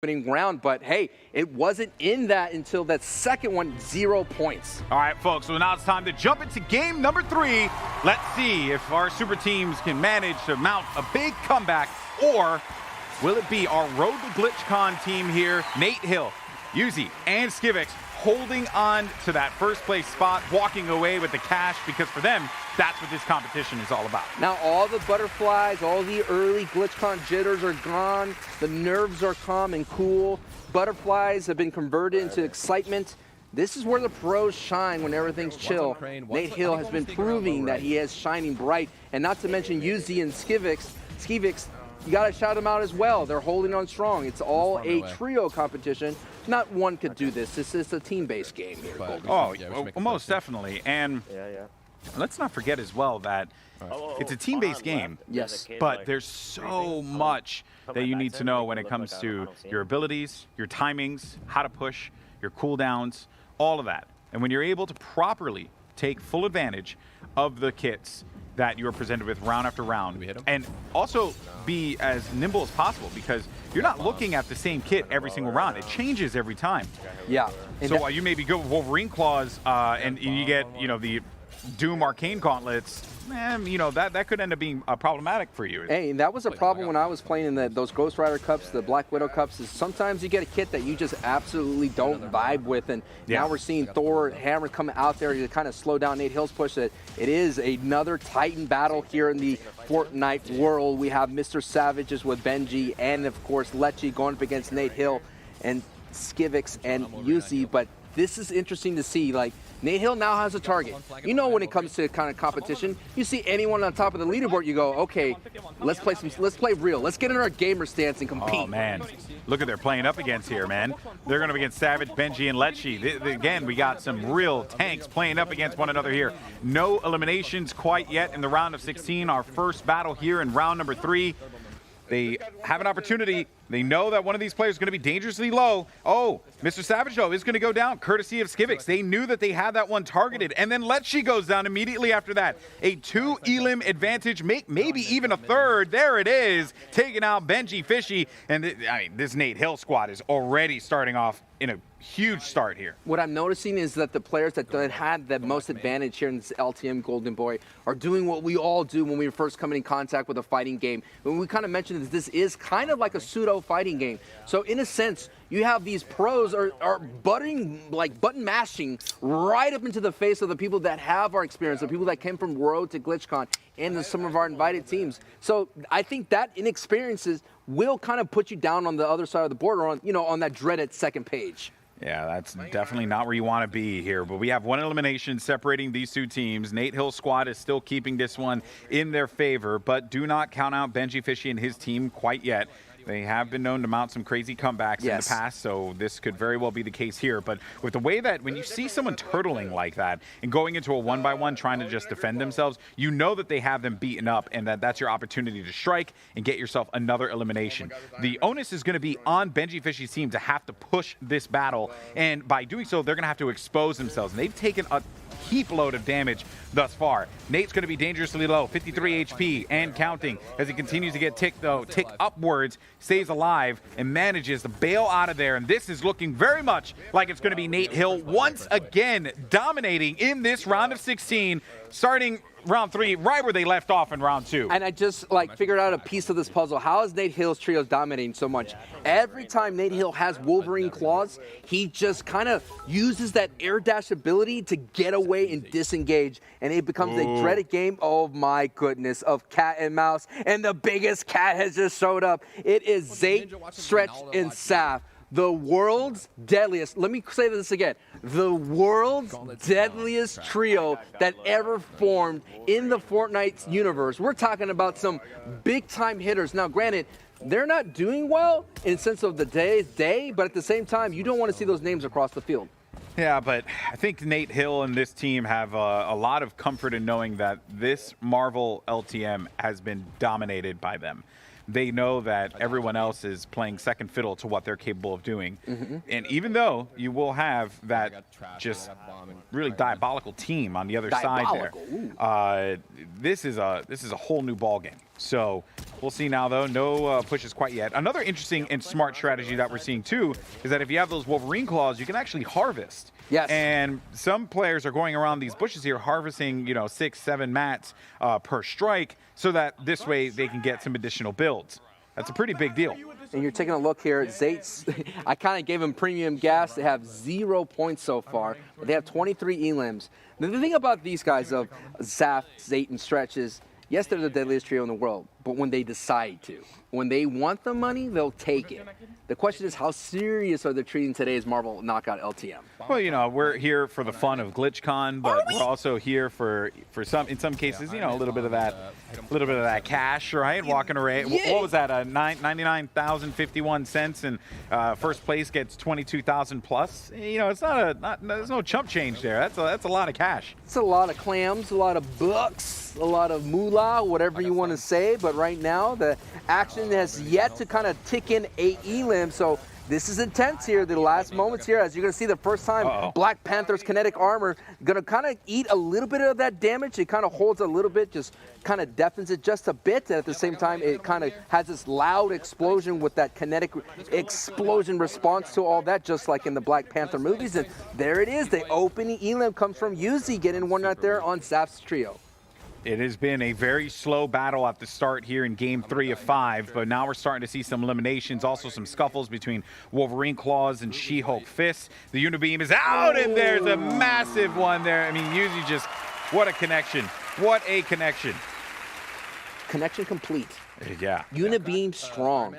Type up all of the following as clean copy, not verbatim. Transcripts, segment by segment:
opening round, but hey, it wasn't in that until that second one, 0 points. All right, folks, so now it's time to jump into game number 3. Let's see if our super teams can manage to mount a big comeback, or will it be our Road to GlitchCon team here, Natehill, Yuzi, and Skivix, holding on to that first place spot, walking away with the cash, because for them, that's what this competition is all about. Now all the butterflies, all the early GlitchCon jitters are gone. The nerves are calm and cool. Butterflies have been converted into excitement. This is where the pros shine when everything's chill. Natehill has been proving that he is shining bright, and not to mention Yuzi and Skivix, you gotta shout them out as well. They're holding on strong. It's all a trio competition. Not one could do this. This is a team-based game here. Oh, most definitely. And let's not forget as well that it's a team-based game. Yes. But there's so much that you need to know when it comes to your abilities, your timings, how to push, your cooldowns, all of that. And when you're able to properly take full advantage of the kits that you are presented with round after round, and also be as nimble as possible, because you're not looking at the same kit every single round. It changes every time. Yeah. So while you maybe go with Wolverine Claws and you get, the Doom Arcane Gauntlets, that could end up being problematic for you. Hey, and that was a problem when I was playing in those Ghost Rider Cups, the Black Widow Cups, is sometimes you get a kit that you just absolutely don't vibe with, and now we're seeing Thor Hammer come out there to kind of slow down Natehill's push. It is another Titan battle here in the Fortnite world. We have Mr. Savages with Benji, and of course Lechi going up against Natehill and Skivix and Yuzi, but this is interesting to see. Like, Natehill now has a target. When it comes to kind of competition, you see anyone on top of the leaderboard, you go, okay, let's play real. Let's get in our gamer stance and compete. Oh man, look at they're playing up against here, man. They're going up against Savage, Benji, and Lechi. Again, we got some real tanks playing up against one another here. No eliminations quite yet in the round of 16. Our first battle here in round number 3. They have an opportunity. They know that one of these players is going to be dangerously low. Oh, Mr. Savage, though, is going to go down, courtesy of Skivix. They knew that they had that one targeted, and then Lechi goes down immediately after that. A 2 elim advantage, maybe even a third. There it is, taking out Banjyfishy. And this Natehill squad is already starting off in a huge start here. What I'm noticing is that the players that had the most advantage here in this LTM Golden Boy are doing what we all do when we first come in contact with a fighting game. When we kind of mentioned that this is kind of like a pseudo fighting game. So in a sense, you have these pros are button mashing right up into the face of the people that have our experience, the people that came from Road to GlitchCon and some of our invited teams. So I think that inexperiences will kind of put you down on the other side of the board, or on that dreaded second page. Yeah, that's definitely not where you want to be here. But we have one elimination separating these two teams. Natehill squad is still keeping this one in their favor, but do not count out Banjyfishy and his team quite yet. They have been known to mount some crazy comebacks in the past, so this could very well be the case here. But with the way that when you see someone turtling like that and going into a 1-by-1 trying to just defend themselves, you know that they have them beaten up, and that's your opportunity to strike and get yourself another elimination. The onus is going to be on Banjyfishy's team to have to push this battle, and by doing so, they're going to have to expose themselves. And they've taken a heap load of damage thus far. Nate's going to be dangerously low, 53 HP and counting, as he continues to get tick upwards, stays alive, and manages to bail out of there. And this is looking very much like it's going to be Natehill once again dominating in this round of 16, starting round 3 right where they left off in round 2. And I just figured out a piece of this puzzle. How is Natehill's trio dominating so much? Every time Natehill has Wolverine Claws, he just kind of uses that air dash ability to get away and disengage, and it becomes a dreaded game. Oh my goodness, of cat and mouse, and the biggest cat has just showed up. It is Zayt, Stretch, and Saf. The world's deadliest, let me say this again, the world's deadliest trio that ever formed in the Fortnite universe. We're talking about some big-time hitters. Now, granted, they're not doing well in the sense of the day, but at the same time, you don't want to see those names across the field. Yeah, but I think Natehill and this team have a lot of comfort in knowing that this Marvel LTM has been dominated by them. They know that everyone else is playing second fiddle to what they're capable of doing. And even though you will have that just really diabolical team on the other side there, this is a whole new ball game. So we'll see now, though. No pushes quite yet. Another interesting and smart strategy that we're seeing, too, is that if you have those Wolverine claws, you can actually harvest. Yes. And some players are going around these bushes here, harvesting, 6, 7 mats per strike, so that this way they can get some additional builds. That's a pretty big deal. And you're taking a look here. Zate's, I kind of gave them premium gas. They have 0 points so far. But they have 23 elims. The thing about these guys of Zaf, Zate, and Stretch is, yes, they're the deadliest trio in the world, but when they decide to, when they want the money, they'll take it. The question is, how serious are they treating today's Marvel Knockout LTM? Well, we're here for the fun of GlitchCon, but we're also here for some, in some cases, a little bit of that cash, right? Walking away. Yeah. What was that? 99,051 cents, and first place gets 22,000 plus. It's there's no chump change there. That's a lot of cash. It's a lot of clams, a lot of bucks, a lot of moolah, whatever you want to say. But right now, the action has yet to kind of tick in a elim. So this is intense here. The last moments here, as you're going to see the first time, Black Panther's kinetic armor going to kind of eat a little bit of that damage. It kind of holds a little bit, just kind of deafens it just a bit. And at the same time, it kind of has this loud explosion with that kinetic explosion response to all that, just like in the Black Panther movies. And there it is. The opening elim comes from Yuzi, getting one right there on Zaf's trio. It has been a very slow battle at the start here in Game 3 of 5, but now we're starting to see some eliminations, also some scuffles between Wolverine Claws and She-Hulk Fists. The Unibeam is out, and there's a massive one there. I mean, Yuzi just, what a connection. What a connection. Connection complete. Yeah. Unibeam strong.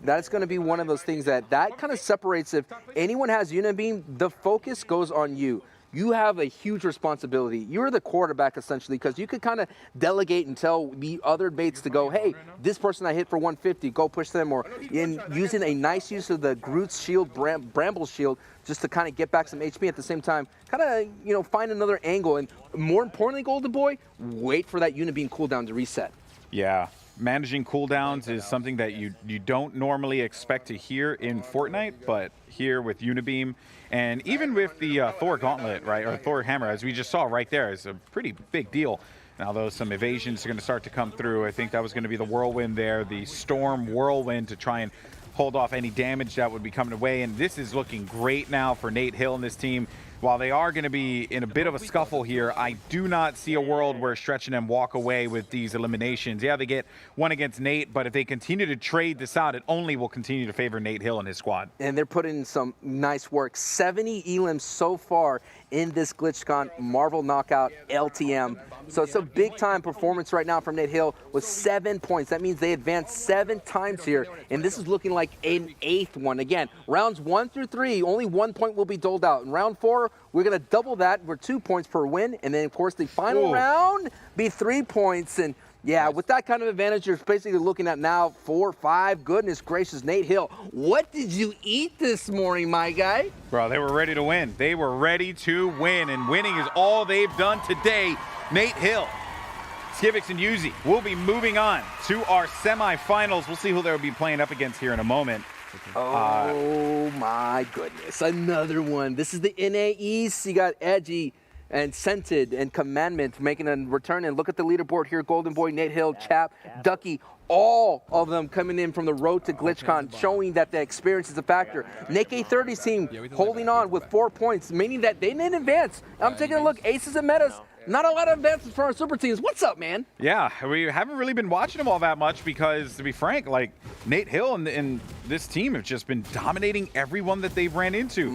That's going to be one of those things that kind of separates. If anyone has Unibeam, the focus goes on you. You have a huge responsibility. You're the quarterback, essentially, because you could kind of delegate and tell the other mates to go, hey, this person I hit for 150, go push them, or in using a nice use of the Groot's shield, Bramble's shield, just to kind of get back some HP at the same time, kind of, find another angle. And more importantly, Golden Boy, wait for that Unibeam cooldown to reset. Yeah. Managing cooldowns is something that you don't normally expect to hear in Fortnite, but here with Unibeam and even with the Thor Gauntlet, right, or Thor Hammer, as we just saw right there, is a pretty big deal. Now, though, some evasions are going to start to come through. I think that was going to be the Whirlwind there, the Storm Whirlwind, to try and hold off any damage that would be coming away. And this is looking great now for Natehill and this team. While they are going to be in a bit of a scuffle here, I do not see a world where Stretch and them walk away with these eliminations. Yeah, they get one against Nate, but if they continue to trade this out, it only will continue to favor Natehill and his squad. And they're putting in some nice work. 70 elims so far in this GlitchCon Marvel Knockout LTM. So it's a big-time performance right now from Natehill with 7 points. That means they advanced 7 times here, and this is looking like an 8th one. Again, rounds 1 through 3, only 1 point will be doled out. In round 4, we're going to double that. We're 2 points per win, and then, of course, the final round be 3 points. And yeah, with that kind of advantage, you're basically looking at now 4, 5. Goodness gracious, Natehill, what did you eat this morning, my guy? Bro, they were ready to win. They were ready to win, and winning is all they've done today. Natehill, Skivix, and Yuzi will be moving on to our semifinals. We'll see who they'll be playing up against here in a moment. Oh my goodness, another one. This is the NA East. You got Edgy and Scented and Commandment making a return. And look at the leaderboard here. Golden Boy, Natehill, Chap, Ducky, all of them coming in from the road to GlitchCon, showing that the experience is a factor. Nick A30's team holding on with 4 points, meaning that they didn't advance. I'm taking a look, Aces and Metas. Not a lot of advances for our super teams. What's up, man? Yeah, we haven't really been watching them all that much because, to be frank, like Natehill and this team have just been dominating everyone that they've ran into.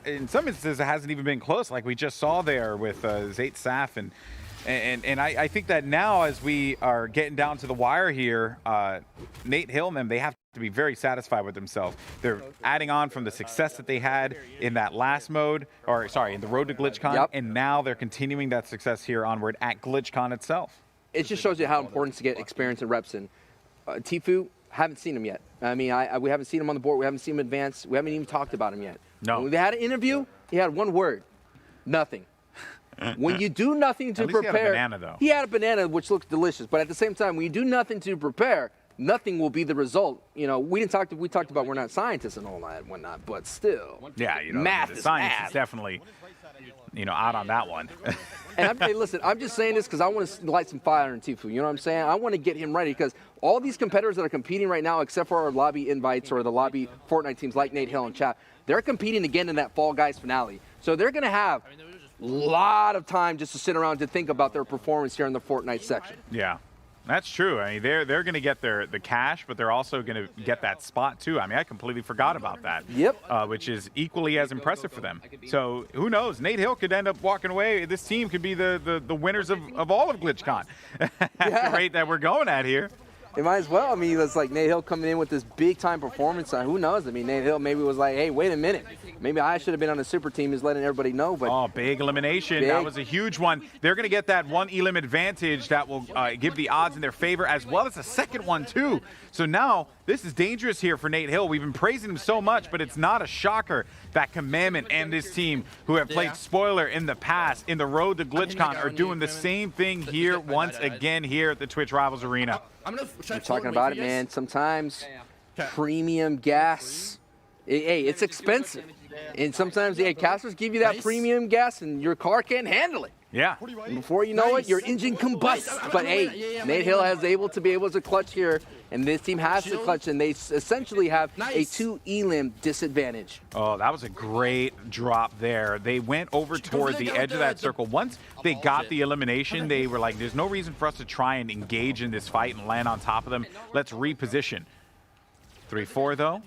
In some instances, it hasn't even been close, like we just saw there with Zate Saf. And I think that now, as we are getting down to the wire here, Natehill and them, they have to be very satisfied with themselves. They're adding on from the success that they had in that last mode, or sorry, in the road to GlitchCon, and now they're continuing that success here onward at GlitchCon itself. It just shows you how important it is to get experience and reps in. Tifu, haven't seen him yet. I mean, we haven't seen him on the board. We haven't seen him advance. We haven't even talked about him yet. No. When we had an interview, he had one word: nothing. When you do nothing to prepare, he had a banana, though. He had a banana, which looks delicious. But at the same time, when you do nothing to prepare, nothing will be the result. You know, we talked about we're not scientists and all that and whatnot, but still. Yeah, math the is science math. is definitely out on that one. And listen, I'm just saying this because I want to light some fire on Tfue. You know what I'm saying? I want to get him ready because all these competitors that are competing right now, except for our lobby invites or the lobby Fortnite teams like Natehill and Chat, they're competing again in that Fall Guys finale. So they're going to have a lot of time just to sit around to think about their performance here in the Fortnite section. Yeah. That's true. I mean, they're going to get the cash, but they're also going to get that spot too. I mean, I completely forgot about that. Yep. Which is equally as impressive for them. So who knows? Natehill could end up walking away. This team could be the winners of all of GlitchCon at the rate that we're going at here. It might as well. I mean, it's like Natehill coming in with this big-time performance. Who knows? I mean, Natehill maybe was like, hey, wait a minute. Maybe I should have been on the super team, is letting everybody know. But oh, big elimination. That was a huge one. They're going to get that one elim advantage that will give the odds in their favor, as well as a second one, too. So now this is dangerous here for Natehill. We've been praising him so much, but it's not a shocker that Commandment and his team, who have played spoiler in the past, in the road to GlitchCon, are doing the same thing here once again here at the Twitch Rivals Arena. We're talking about it, man. Sometimes premium gas, hey, it's expensive. And sometimes, casters give you that premium gas and your car can't handle it. Yeah. And before you know it, your engine combusts. But hey, Natehill has been able to clutch here, and this team has to clutch, and they essentially have a 2 elim disadvantage. Oh, that was a great drop there. They went over toward the edge of that circle. Once they got the elimination, they were like, there's no reason for us to try and engage in this fight and land on top of them. Let's reposition. 3-4 though,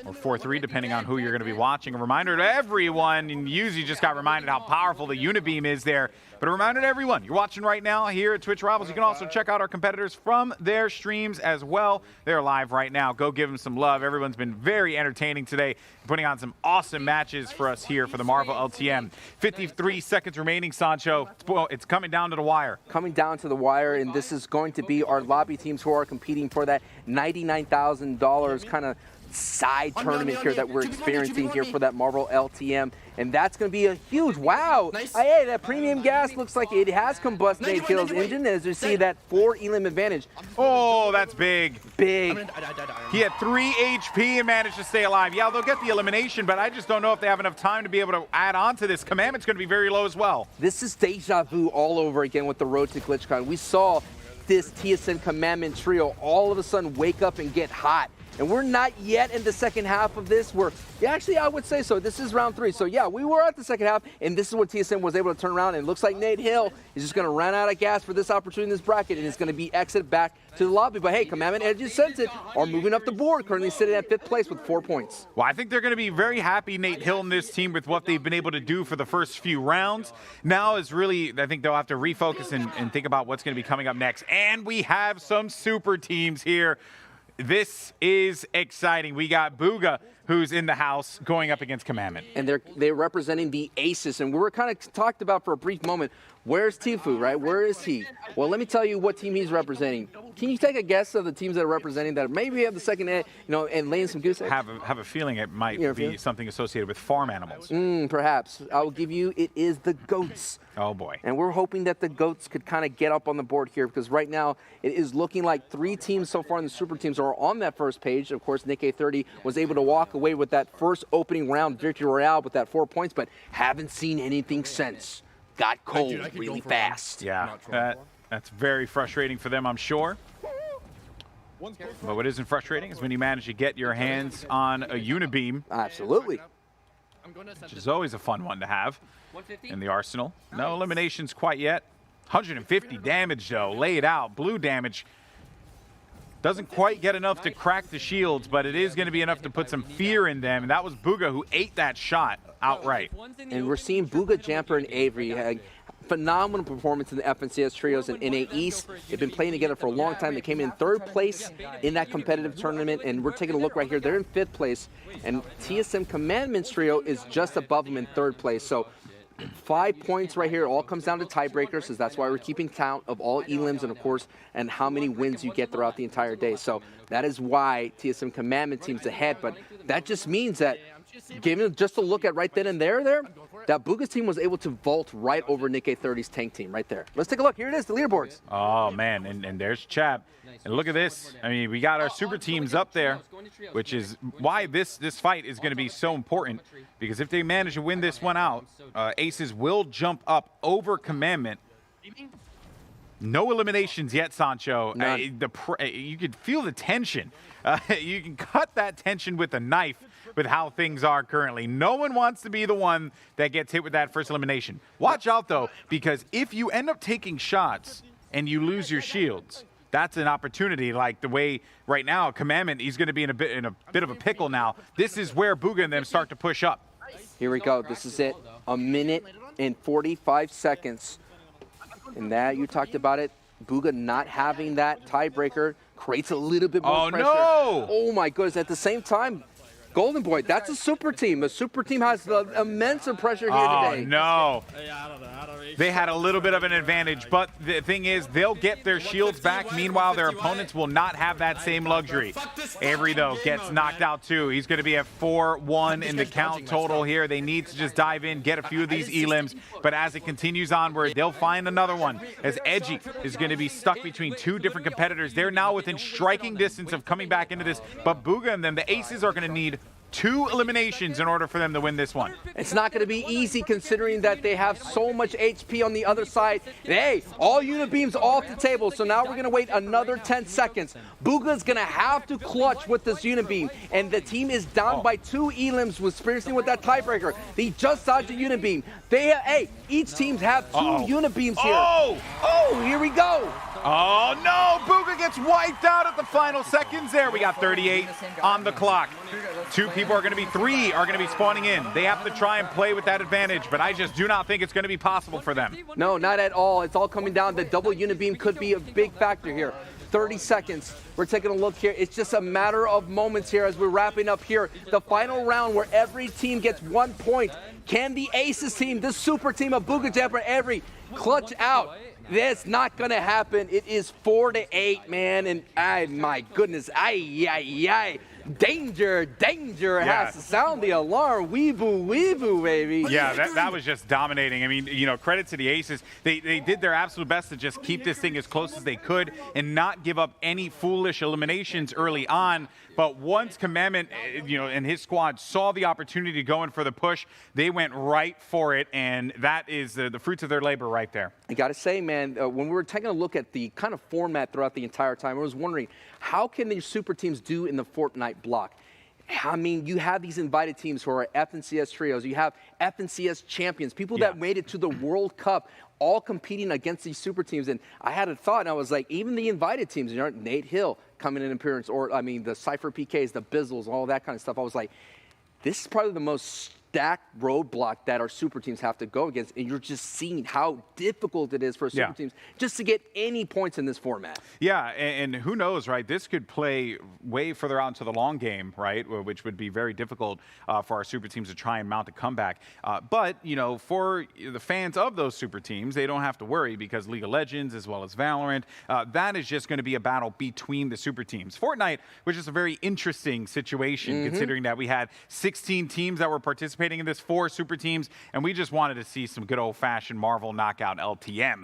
or 4-3, depending on who you're going to be watching. A reminder to everyone, and Yuzi just got reminded how powerful the Unibeam is there, but a reminder to everyone, you're watching right now here at Twitch Rivals. You can also check out our competitors from their streams as well. They're live right now. Go give them some love. Everyone's been very entertaining today, putting on some awesome matches for us here for the Marvel LTM. 53 seconds remaining, Sancho. It's coming down to the wire. Coming down to the wire, and this is going to be our lobby teams who are competing for that $99,000 kind of side tournament here that we're experiencing here for that Marvel LTM, and that's going to be a huge wow. Hey, that premium gas looks like it has combust Natehill's engine, as you see that 4 elim advantage. Oh, that's big. Big. He had 3 HP and managed to stay alive. Yeah, they'll get the elimination, but I just don't know if they have enough time to be able to add on to this. Commandment's going to be very low as well. This is deja vu all over again with the road to GlitchCon. We saw this TSM Commandment trio all of a sudden wake up and get hot. And we're not yet in the second half of this. Actually, I would say so. This is round 3. So, yeah, we were at the second half, and this is what TSM was able to turn around. And it looks like Natehill is just going to run out of gas for this opportunity in this bracket, and it's going to be exit back to the lobby. But, hey, Commandment, as you sense it, are moving up the board, currently sitting at 5th place with 4 points. Well, I think they're going to be very happy, Natehill and this team, with what they've been able to do for the first few rounds. Now is really, I think they'll have to refocus and think about what's going to be coming up next. And we have some super teams here. This is exciting. We got Booga, who's in the house, going up against Commandment. And they're representing the Aces. And we were kind of talked about for a brief moment, where's Tfue, right? Where is he? Well, let me tell you what team he's representing. Can you take a guess of the teams that are representing that maybe have the second edge, and laying some goose eggs? Have a feeling it might be something associated with farm animals. Perhaps. I will give you, it is the goats. Oh, boy. And we're hoping that the goats could kind of get up on the board here, because right now it is looking like 3 teams so far in the super teams are on that first page. Of course, Nick A30 was able to walk away with that first opening round victory royale with that 4 points, but haven't seen anything since. Got cold really fast. Yeah, that's very frustrating for them, I'm sure. But what isn't frustrating is when you manage to get your hands on a Unibeam. Absolutely. Which is always a fun one to have in the arsenal. No eliminations quite yet. 150 damage, though, laid out. Blue damage doesn't quite get enough to crack the shields, but it is going to be enough to put some fear in them. And that was Booga who ate that shot outright. And we're seeing Booga, Jamper, and Avery had phenomenal performance in the FNCS trios and NA East. They've been playing together for a long time. They came in 3rd place in that competitive tournament, and we're taking a look right here. They're in 5th place, and TSM Commandment's trio is just above them in 3rd place. So 5 points right here. It all comes down to tiebreakers, so that's why we're keeping count of all elims and, of course, and how many wins you get throughout the entire day. So that is why TSM Commandment team's ahead, but that just means that, given just a look at right then and there, that Bugha's team was able to vault right over Nick A30's tank team right there. Let's take a look. Here it is, the leaderboards. Oh, man, and there's Chap. And look at this. I mean, we got our super teams up there, which is why this fight is going to be so important, because if they manage to win this one out, Aces will jump up over Commandment. No eliminations yet, Sancho. You can feel the tension. You can cut that tension with a knife with how things are currently. No one wants to be the one that gets hit with that first elimination. Watch out, though, because if you end up taking shots and you lose your shields, that's an opportunity. Like the way right now, Commandment, he's going to be in a bit of a pickle now. This is where Bugha and them start to push up. Here we go. This is it. 1 minute and 45 seconds. And that, you talked about it, Bugha not having that tiebreaker creates a little bit more pressure. No! Oh, my goodness. At the same time, Golden Boy, that's a super team. The super team has immense pressure here today. Oh, no. They had a little bit of an advantage, but the thing is, they'll get their shields back. Meanwhile, their opponents will not have that same luxury. Avery, though, gets knocked out, too. He's going to be at 4-1 in the count total here. They need to just dive in, get a few of these elims, but as it continues onward, they'll find another one, as Edgy is going to be stuck between two different competitors. They're now within striking distance of coming back into this, but Bugha and them, the Aces, are going to need 2 eliminations in order for them to win this one. It's not going to be easy considering that they have so much HP on the other side. Hey, all unibeams off the table, so now we're going to wait another 10 seconds. Bugha's going to have to clutch with this unibeam, and the team is down by 2 elims with experiencing with that tiebreaker. They just dodged a unibeam. Hey, each team have 2 unibeams here. Oh, here we go. Oh, no! Bugha gets wiped out at the final seconds there. We got 38 on the clock. 2 people are going to be 3 are going to be spawning in. They have to try and play with that advantage, but I just do not think it's going to be possible for them. No, not at all. It's all coming down. The double unibeam could be a big factor here. 30 seconds. We're taking a look here. It's just a matter of moments here as we're wrapping up here. The final round where every team gets 1 point. Can the Aces team, this super team of Bugha, Jabber, Avery, clutch out? That's not going to happen. It is 4-8, man. And my goodness. Danger, danger. It has to sound the alarm. Weeboo, weeboo, baby. Yeah, that was just dominating. I mean, you know, credit to the Aces. They did their absolute best to just keep this thing as close as they could and not give up any foolish eliminations early on. But once Commandment, you know, and his squad saw the opportunity to go in for the push, they went right for it, and that is the fruits of their labor right there. I got to say, man, when we were taking a look at the kind of format throughout the entire time, I was wondering, how can these super teams do in the Fortnite block? I mean, you have these invited teams who are FNCS trios. You have FNCS champions, people that made it to the World Cup, all competing against these super teams. And I had a thought, and I was like, even the invited teams, you know, Natehill coming in appearance, or I mean, the Cypher PKs, the Bizzles, all that kind of stuff. I was like, this is probably the most stacked roadblock that our super teams have to go against, and you're just seeing how difficult it is for super teams just to get any points in this format. Yeah, and who knows, right? This could play way further out into the long game, right? Which would be very difficult for our super teams to try and mount a comeback. But, you know, for the fans of those super teams, they don't have to worry because League of Legends as well as Valorant, that is just going to be a battle between the super teams. Fortnite, which is a very interesting situation considering that we had 16 teams that were participating in this, 4 super teams, and we just wanted to see some good old-fashioned Marvel knockout LTM.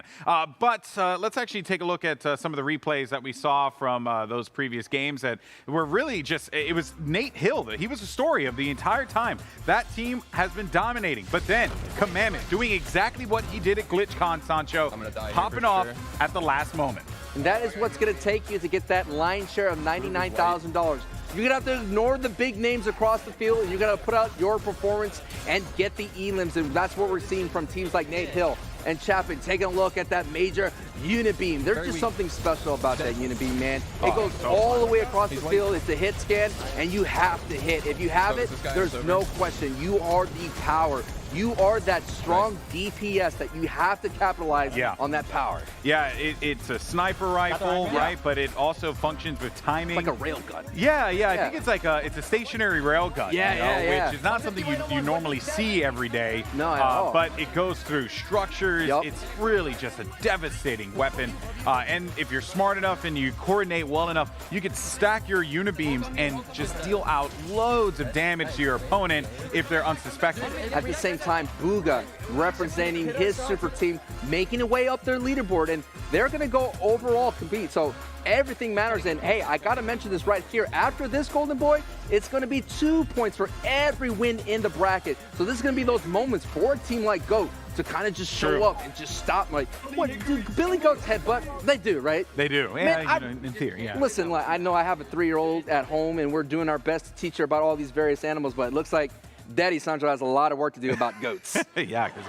But let's actually take a look at some of the replays that we saw from those previous games that were really just, it was Natehill. He was the story of the entire time. That team has been dominating, but then Commandment doing exactly what he did at GlitchCon, Sancho, popping off at the last moment. And that is what's going to take you to get that line share of $99,000. You're going to have to ignore the big names across the field, and you're going to put out your performance and get the elims, and that's what we're seeing from teams like Natehill and Chapin. Taking a look at that major unibeam. There's just something special about that unibeam, man. It goes all the way across the field. It's a hit scan, and you have to hit. If you have it, there's no question. You are the power. You are that strong DPS that you have to capitalize on that power. Yeah, it's a sniper rifle, right? But it also functions with timing. It's like a railgun. Yeah, I think it's like it's a stationary railgun, which is not something you normally see every day. No, at all. But it goes through structures. It's really just a devastating weapon. And if you're smart enough and you coordinate well enough, you can stack your unibeams and just deal out loads of damage to your opponent if they're unsuspecting. At the same time, Booga representing his super team, making a way up their leaderboard, and they're going to go overall compete. So everything matters. And hey, I got to mention this right here. After this Golden Boy, it's going to be 2 points for every win in the bracket. So this is going to be those moments for a team like GOAT to kind of just show up and just stop. Like, what, do Billy Goats headbutt? They do, right? They do. Man, Yeah, in theory, yeah. Listen, like, I know I have a 3-year-old at home, and we're doing our best to teach her about all these various animals, but it looks like Daddy Sandro has a lot of work to do about goats. Yeah, because